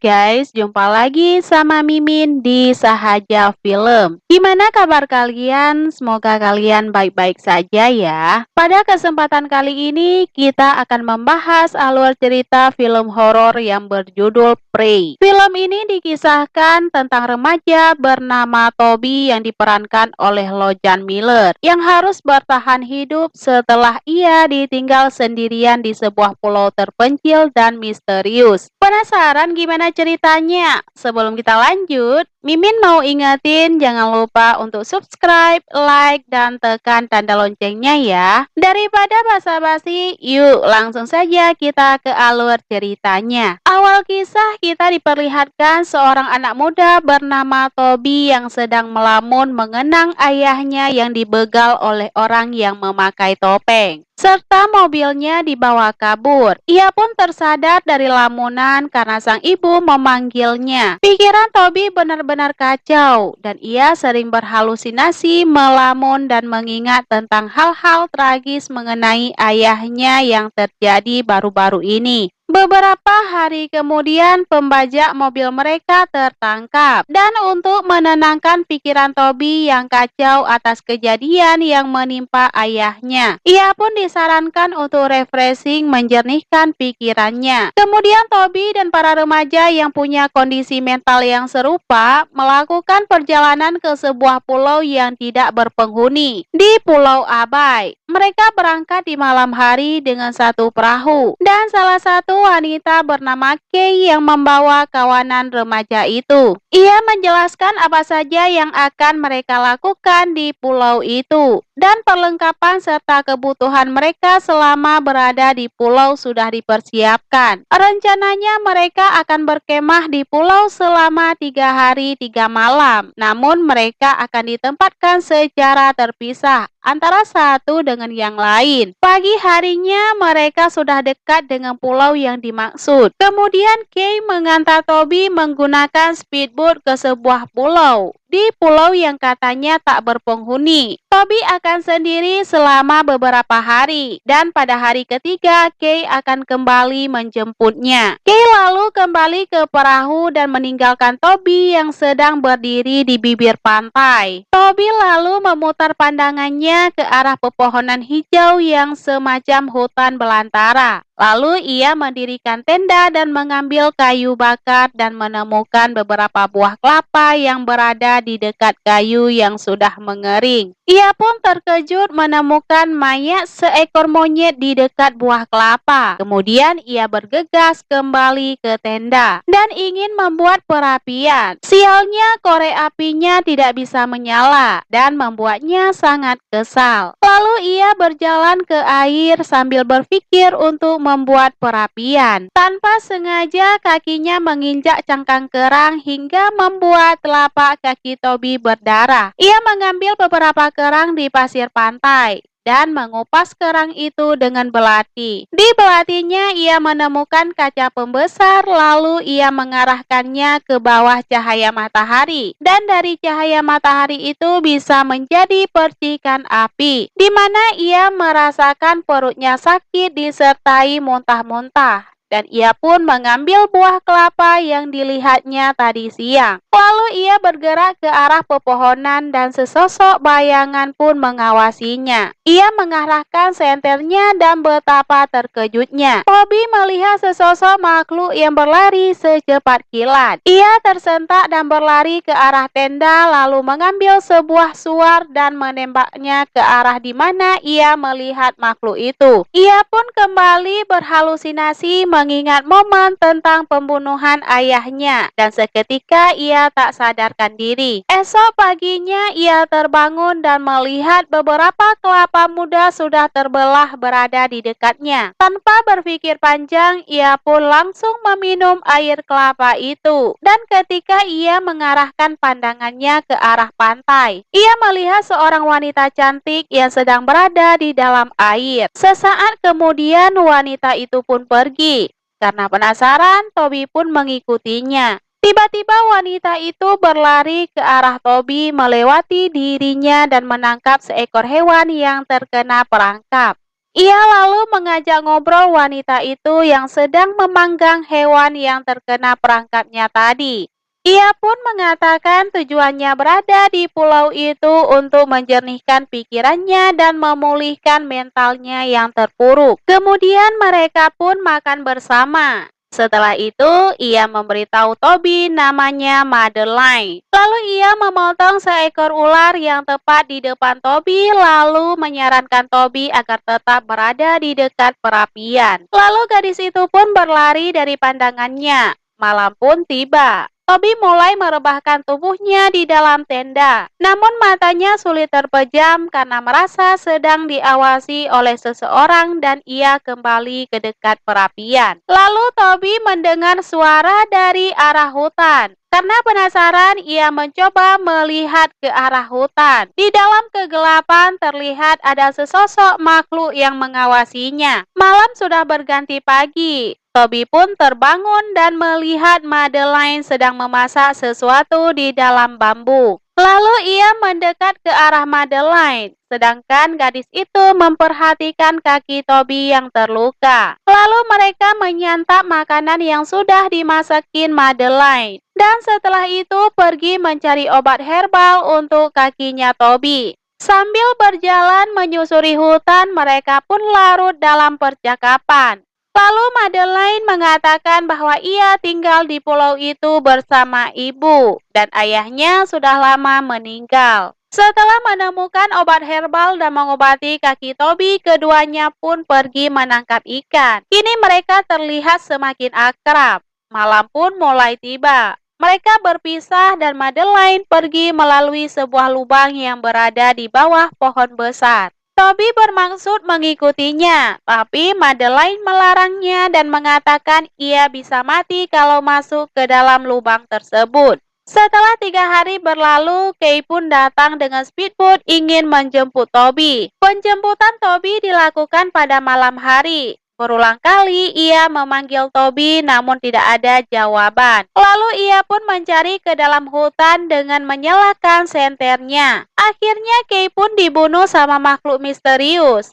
guys, jumpa lagi sama Mimin di Sahaja Film. Gimana kabar kalian? Semoga kalian baik-baik saja ya. Pada kesempatan kali ini kita akan membahas alur cerita film horor yang berjudul Prey. Film ini dikisahkan tentang remaja bernama Toby yang diperankan oleh Logan Miller yang harus bertahan hidup setelah ia ditinggal sendirian di sebuah pulau terpencil dan misterius. Penasaran gimana ceritanya? Sebelum kita lanjut, Mimin mau ingetin jangan lupa untuk subscribe, like, dan tekan tanda loncengnya ya. Daripada basa-basi, yuk langsung saja kita ke alur ceritanya. Awal kisah kita diperlihatkan seorang anak muda bernama Toby yang sedang melamun mengenang ayahnya yang dibegal oleh orang yang memakai topeng serta mobilnya dibawa kabur. Ia pun tersadar dari lamunan karena sang ibu memanggilnya. Pikiran Toby benar-benar kacau dan ia sering berhalusinasi, melamun dan mengingat tentang hal-hal tragis mengenai ayahnya yang terjadi baru-baru ini. Beberapa hari kemudian pembajak mobil mereka tertangkap dan untuk menenangkan pikiran Toby yang kacau atas kejadian yang menimpa ayahnya, ia pun disarankan untuk refreshing menjernihkan pikirannya. Kemudian Toby dan para remaja yang punya kondisi mental yang serupa melakukan perjalanan ke sebuah pulau yang tidak berpenghuni di Pulau Abai. Mereka berangkat di malam hari dengan satu perahu dan salah satu wanita bernama Kay yang membawa kawanan remaja itu. Ia menjelaskan apa saja yang akan mereka lakukan di pulau itu dan perlengkapan serta kebutuhan mereka selama berada di pulau sudah dipersiapkan. Rencananya mereka akan berkemah di pulau selama 3 hari 3 malam. Namun mereka akan ditempatkan secara terpisah antara satu dengan yang lain. Pagi harinya mereka sudah dekat dengan pulau yang dimaksud. Kemudian Kay mengantar Toby menggunakan speedboat ke sebuah pulau di pulau yang katanya tak berpenghuni. Toby akan sendiri selama beberapa hari dan pada hari ketiga Kay akan kembali menjemputnya. Kay lalu kembali ke perahu dan meninggalkan Toby yang sedang berdiri di bibir pantai. Toby lalu memutar pandangannya ke arah pepohonan hijau yang semacam hutan belantara. Lalu ia mendirikan tenda dan mengambil kayu bakar dan menemukan beberapa buah kelapa yang berada di dekat kayu yang sudah mengering. Ia pun terkejut menemukan mayat seekor monyet di dekat buah kelapa. Kemudian ia bergegas kembali ke tenda dan ingin membuat perapian. Sialnya korek apinya tidak bisa menyala dan membuatnya sangat kesal. Lalu ia berjalan ke air sambil berpikir untuk membuat perapian. Tanpa sengaja kakinya menginjak cangkang kerang hingga membuat telapak kaki Toby berdarah. Ia mengambil beberapa kerang di pasir pantai dan mengupas kerang itu dengan belati. Di belatinya ia menemukan kaca pembesar, lalu ia mengarahkannya ke bawah cahaya matahari. Dan dari cahaya matahari itu bisa menjadi percikan api, di mana ia merasakan perutnya sakit disertai muntah-muntah. Dan ia pun mengambil buah kelapa yang dilihatnya tadi siang. Lalu ia bergerak ke arah pepohonan dan sesosok bayangan pun mengawasinya. Ia mengarahkan senternya dan betapa terkejutnya Toby melihat sesosok makhluk yang berlari secepat kilat. Ia tersentak dan berlari ke arah tenda lalu mengambil sebuah suar dan menembaknya ke arah di mana ia melihat makhluk itu. Ia pun kembali berhalusinasi mengingat momen tentang pembunuhan ayahnya dan seketika ia tak sadarkan diri. Esok paginya ia terbangun dan melihat beberapa kelapa muda sudah terbelah berada di dekatnya. Tanpa berpikir panjang, ia pun langsung meminum air kelapa itu. Dan ketika ia mengarahkan pandangannya ke arah pantai, ia melihat seorang wanita cantik yang sedang berada di dalam air. Sesaat kemudian wanita itu pun pergi. Karena penasaran, Toby pun mengikutinya. Tiba-tiba wanita itu berlari ke arah Toby melewati dirinya dan menangkap seekor hewan yang terkena perangkap. Ia lalu mengajak ngobrol wanita itu yang sedang memanggang hewan yang terkena perangkapnya tadi. Ia pun mengatakan tujuannya berada di pulau itu untuk menjernihkan pikirannya dan memulihkan mentalnya yang terpuruk. Kemudian mereka pun makan bersama. Setelah itu, ia memberitahu Toby namanya Madeline. Lalu ia memotong seekor ular yang tepat di depan Toby, lalu menyarankan Toby agar tetap berada di dekat perapian. Lalu gadis itu pun berlari dari pandangannya. Malam pun tiba. Toby mulai merebahkan tubuhnya di dalam tenda. Namun matanya sulit terpejam karena merasa sedang diawasi oleh seseorang dan ia kembali ke dekat perapian. Lalu Toby mendengar suara dari arah hutan. Karena penasaran, ia mencoba melihat ke arah hutan. Di dalam kegelapan terlihat ada sesosok makhluk yang mengawasinya. Malam sudah berganti pagi. Toby pun terbangun dan melihat Madeline sedang memasak sesuatu di dalam bambu. Lalu ia mendekat ke arah Madeline, sedangkan gadis itu memperhatikan kaki Toby yang terluka. Lalu mereka menyantap makanan yang sudah dimasakin Madeline. Dan setelah itu pergi mencari obat herbal untuk kakinya Toby. Sambil berjalan menyusuri hutan, mereka pun larut dalam percakapan. Lalu Madeline mengatakan bahwa ia tinggal di pulau itu bersama ibu dan ayahnya sudah lama meninggal. Setelah menemukan obat herbal dan mengobati kaki Toby, keduanya pun pergi menangkap ikan. Kini mereka terlihat semakin akrab. Malam pun mulai tiba. Mereka berpisah dan Madeline pergi melalui sebuah lubang yang berada di bawah pohon besar. Toby bermaksud mengikutinya, tapi Madeline melarangnya dan mengatakan ia bisa mati kalau masuk ke dalam lubang tersebut. Setelah 3 hari berlalu, Kay pun datang dengan speedboat ingin menjemput Toby. Penjemputan Toby dilakukan pada malam hari. Berulang kali ia memanggil Toby namun tidak ada jawaban. Lalu ia pun mencari ke dalam hutan dengan menyalakan senternya. Akhirnya Kay pun dibunuh sama makhluk misterius.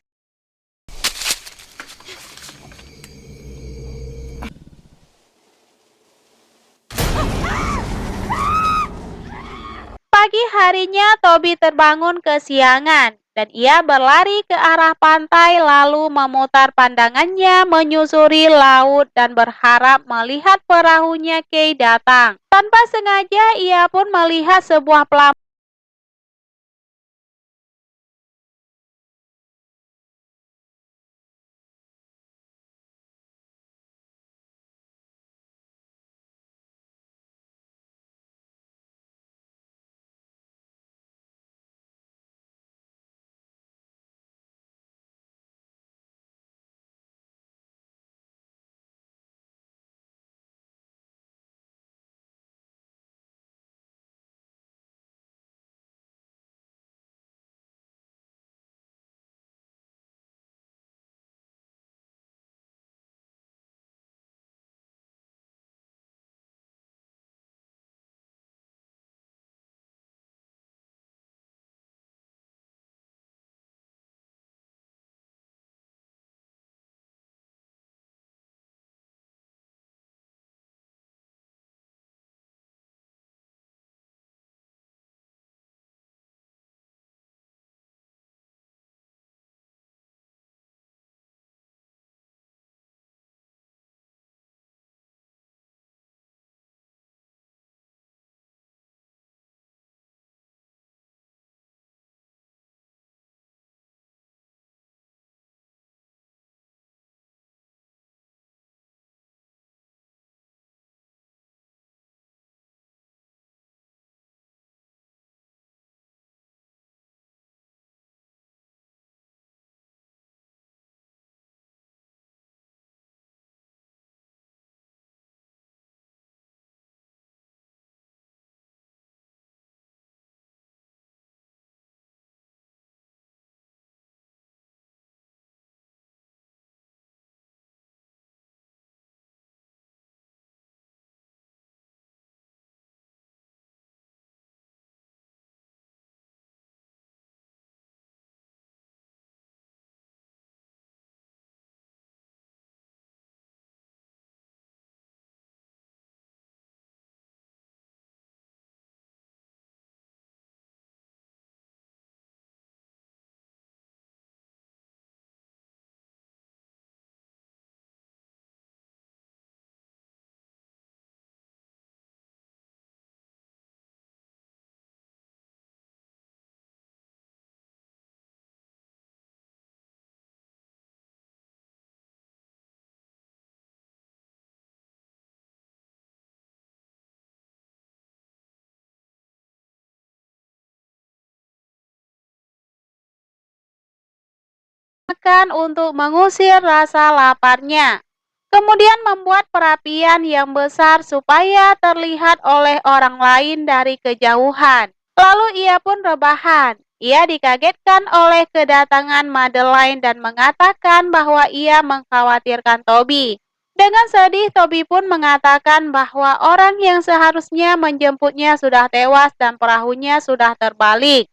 Pagi harinya Toby terbangun kesiangan dan ia berlari ke arah pantai lalu memutar pandangannya menyusuri laut dan berharap melihat perahunya Kay datang. Tanpa sengaja ia pun melihat sebuah pelabuhan makan untuk mengusir rasa laparnya. Kemudian membuat perapian yang besar supaya terlihat oleh orang lain dari kejauhan. Lalu ia pun rebahan. Ia dikagetkan oleh kedatangan Madeline dan mengatakan bahwa ia mengkhawatirkan Toby. Dengan sedih, Toby pun mengatakan bahwa orang yang seharusnya menjemputnya sudah tewas dan perahunya sudah terbalik.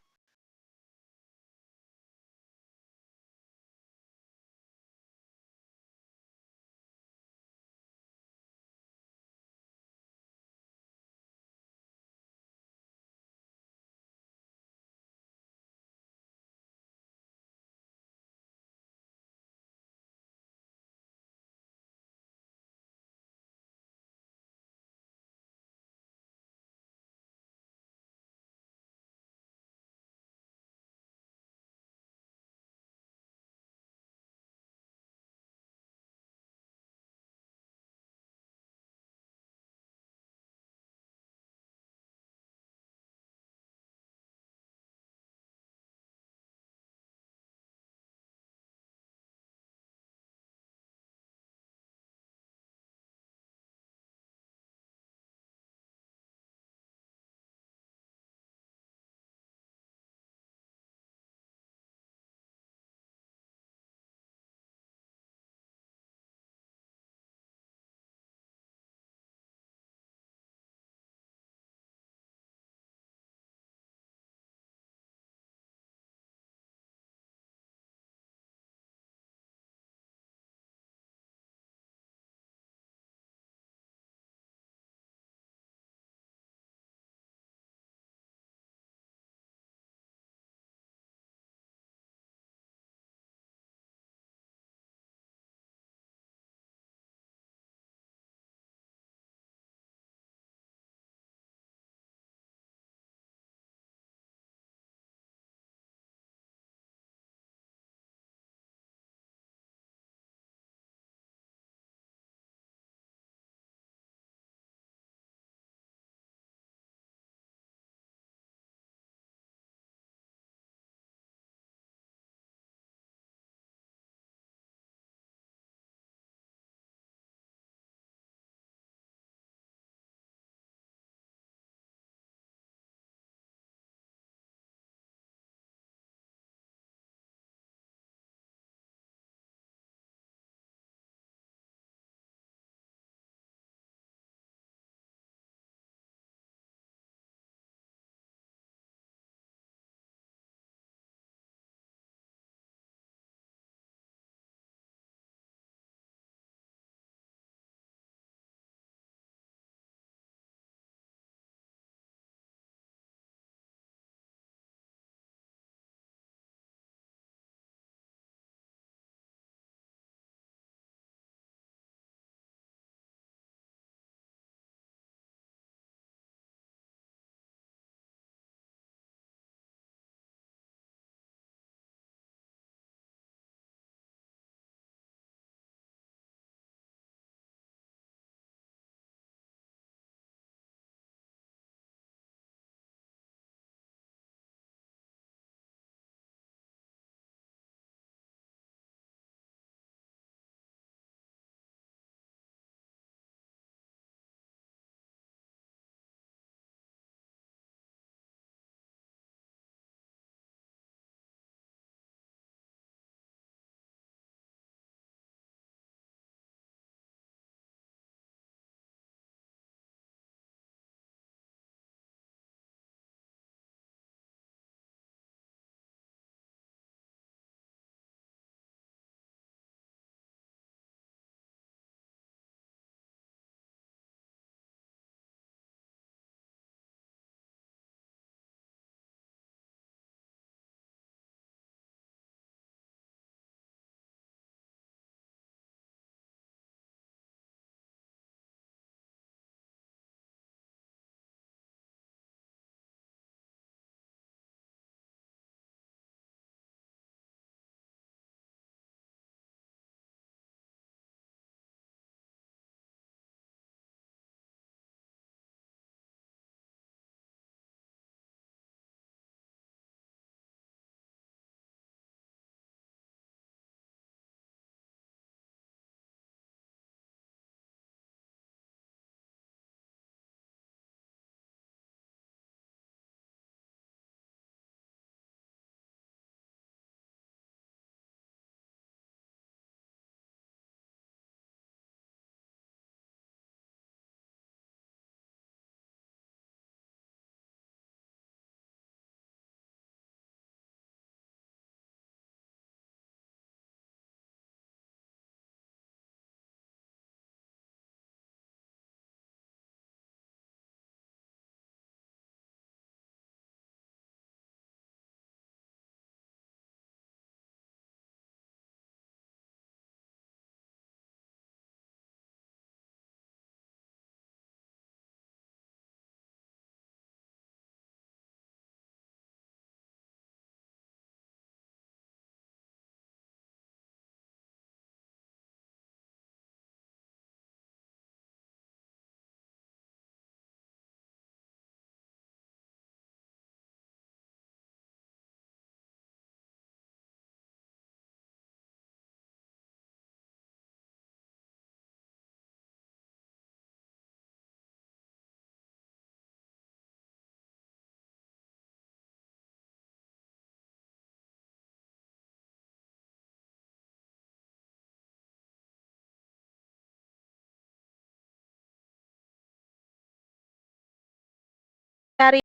dari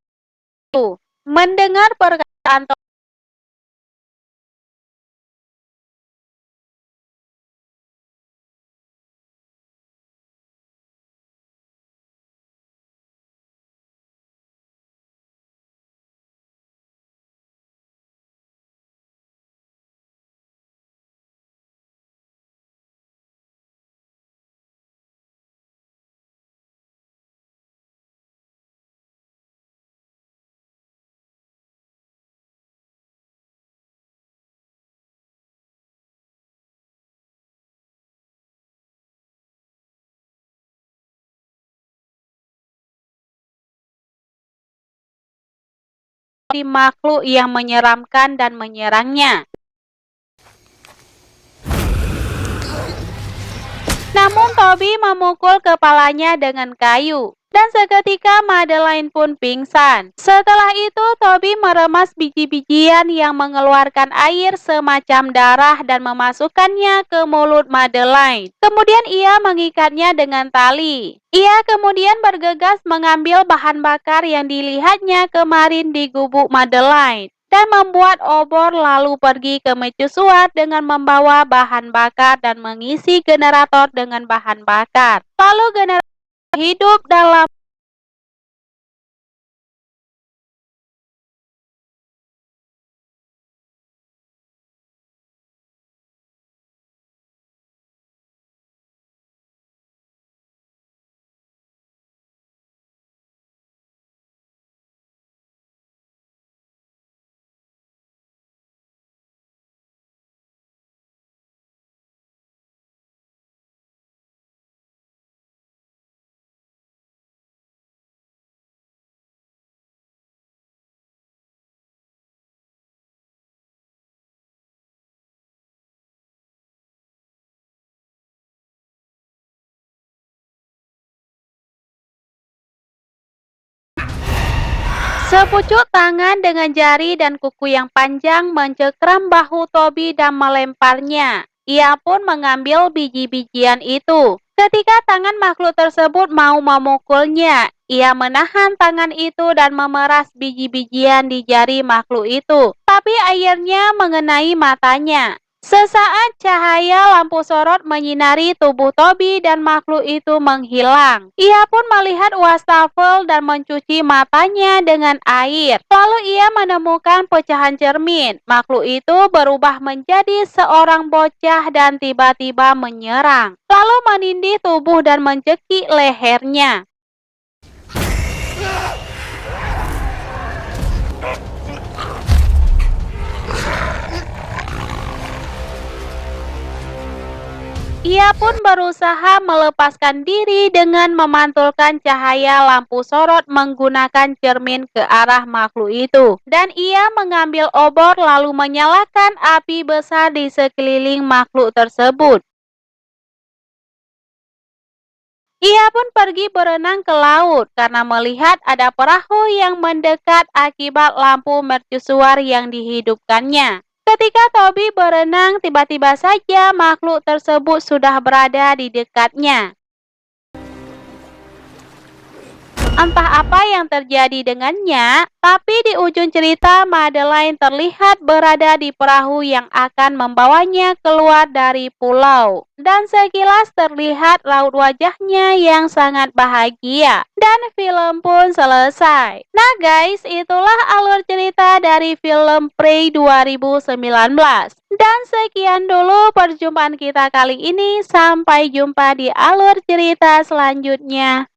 itu. Mendengar perkataan di makhluk yang menyeramkan dan menyerangnya. Namun Toby memukul kepalanya dengan kayu. Dan seketika Madeline pun pingsan. Setelah itu Toby meremas biji-bijian yang mengeluarkan air semacam darah dan memasukkannya ke mulut Madeline. Kemudian ia mengikatnya dengan tali. Ia kemudian bergegas mengambil bahan bakar yang dilihatnya kemarin di gubuk Madeline dan membuat obor, lalu pergi ke mercusuar dengan membawa bahan bakar dan mengisi generator dengan bahan bakar. Lalu generator hidup dalam. Sepucuk tangan dengan jari dan kuku yang panjang mencengkram bahu Toby dan melemparnya. Ia pun mengambil biji-bijian itu. Ketika tangan makhluk tersebut mau memukulnya, ia menahan tangan itu dan memeras biji-bijian di jari makhluk itu. Tapi airnya mengenai matanya. Sesaat cahaya lampu sorot menyinari tubuh Toby dan makhluk itu menghilang. Ia pun melihat wastafel dan mencuci matanya dengan air. Lalu ia menemukan pecahan cermin. Makhluk itu berubah menjadi seorang bocah dan tiba-tiba menyerang. Lalu menindih tubuh dan mencekik lehernya. Ia pun berusaha melepaskan diri dengan memantulkan cahaya lampu sorot menggunakan cermin ke arah makhluk itu. Dan ia mengambil obor lalu menyalakan api besar di sekeliling makhluk tersebut. Ia pun pergi berenang ke laut karena melihat ada perahu yang mendekat akibat lampu mercusuar yang dihidupkannya. Ketika Toby berenang, tiba-tiba saja makhluk tersebut sudah berada di dekatnya. Entah apa yang terjadi dengannya, tapi di ujung cerita Madeline terlihat berada di perahu yang akan membawanya keluar dari pulau. Dan sekilas terlihat raut wajahnya yang sangat bahagia. Dan film pun selesai. Nah guys, itulah alur cerita dari film Prey 2019. Dan sekian dulu perjumpaan kita kali ini. Sampai jumpa di alur cerita selanjutnya.